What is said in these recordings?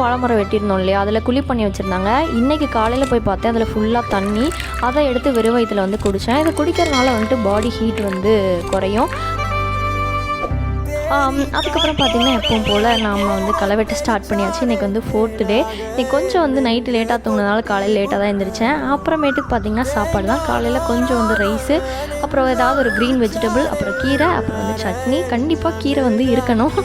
வாழை மரம் வெட்டியிருந்தோம் இல்லையா, அதில் குழி பண்ணி வச்சுருந்தாங்க. இன்றைக்கி காலையில் போய் பார்த்தேன், அதில் ஃபுல்லாக தண்ணி. அதை எடுத்து வெறும் வயிற்றில் வந்து குடித்தேன். இதை குடிக்கிறதுனால வந்துட்டு பாடி ஹீட் வந்து குறையும். அதுக்கப்புறம் பார்த்திங்கன்னா எப்பவும் போல் நாம் வந்து களை வெட்ட ஸ்டார்ட் பண்ணியாச்சு. இன்றைக்கி வந்து 4th டே. இன்றைக்கி கொஞ்சம் வந்து நைட்டு லேட்டாக தூங்கினதுனால காலையில் லேட்டாக தான் எழுந்திரிச்சேன். அப்புறமேட்டுக்கு பார்த்திங்கன்னா சாப்பாடு தான். காலையில் கொஞ்சம் வந்து ரைஸு, அப்புறம் ஏதாவது ஒரு க்ரீன் வெஜிடபிள், அப்புறம் கீரை, அப்புறம் வந்து சட்னி. கண்டிப்பாக கீரை வந்து இருக்கணும்.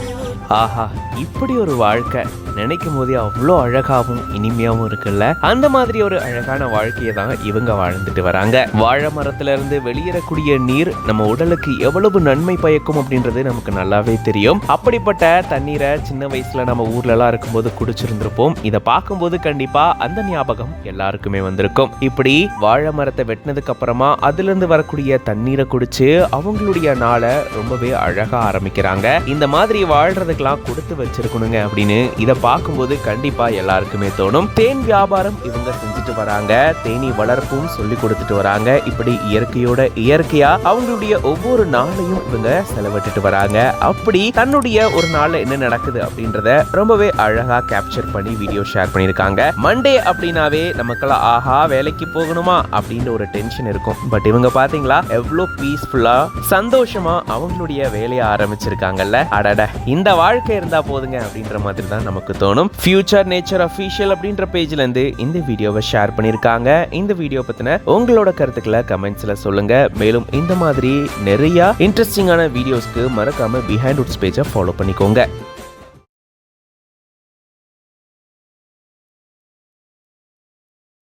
ஆஹா, இப்படி ஒரு வாழ்க்கை நினைக்கும் போதே அவ்வளோ அழகாகவும் இனிமையாகவும் இருக்குல்ல. அந்த மாதிரி ஒரு அழகான வாழ்க்கையை தான் இவங்க வாழ்ந்துட்டு வராங்க. வாழை மரத்துல இருந்து வெளியேறக்கூடிய நீர் நம்ம உடலுக்கு எவ்வளவு நன்மை பயக்கும் அப்படின்றது நமக்கு நல்லாவே தெரியும். அப்படிப்பட்ட தண்ணீரை சின்ன வயசுல நம்ம ஊர்ல எல்லாம் இருக்கும்போது குடிச்சிருந்திருப்போம். இதை பார்க்கும்போது கண்டிப்பா அந்த ஞாபகம் எல்லாருக்குமே வந்திருக்கும். இப்படி வாழை மரத்தை வெட்டினதுக்கு அப்புறமா அதுல இருந்து வரக்கூடிய தண்ணீரை குடிச்சு அவங்களுடைய நாளை ரொம்பவே அழகா ஆரம்பிக்கிறாங்க. இந்த மாதிரி வாழ்றதுக்கெல்லாம் கொடுத்து வச்சிருக்கணுங்க அப்படின்னு இதை பார்க்கும்போது கண்டிப்பா எல்லாருக்குமே தோணும். தேன் வியாபாரம் இவங்க செஞ்சுட்டு வராங்க. தேனி வளர்ப்பும் சொல்லி கொடுத்துட்டு வராங்க. இப்படி இயற்கையோட இயற்கையா அவங்களுடைய ஒவ்வொரு நாளையும் இவங்க செலவிட்டுட்டு வராங்க. அப்படி தன்னுடைய ஒரு நாள்ல என்ன நடக்குது அப்படின்றத ரொம்பவே அழகா கேப்சர் பண்ணி வீடியோ ஷேர் பண்ணிருக்காங்க. மண்டே அப்படின்னாவே நமக்கெல்லாம் ஆஹா வேலைக்கு போகணுமா அப்படின்ற ஒரு டென்ஷன் இருக்கும். பட் இவங்க பாத்தீங்களா எவ்வளவு பீஸ்ஃபுல்லா சந்தோஷமா அவங்களுடைய வேலையை ஆரம்பிச்சிருக்காங்கல்ல. அடட, இந்த வாழ்க்கை இருந்தா போதுங்க அப்படின்ற மாதிரி தான் நமக்கு தோணும். ஃபியூச்சர் நேச்சர் அஃபீஷியல் அப்படின்ற பேஜ்ல இருந்து இந்த வீடியோவை ஷேர் பண்ணிருக்காங்க. இந்த வீடியோ பத்தின உங்களோட கருத்துக்களை கமெண்ட்ஸ்ல சொல்லுங்க. மேலும் இந்த மாதிரி நிறைய இன்ட்ரெஸ்டிங்கான வீடியோஸ்க்கு மறக்காம பிஹைண்ட் வுட்ஸ் பேஜை ஃபாலோ பண்ணிக்கோங்க.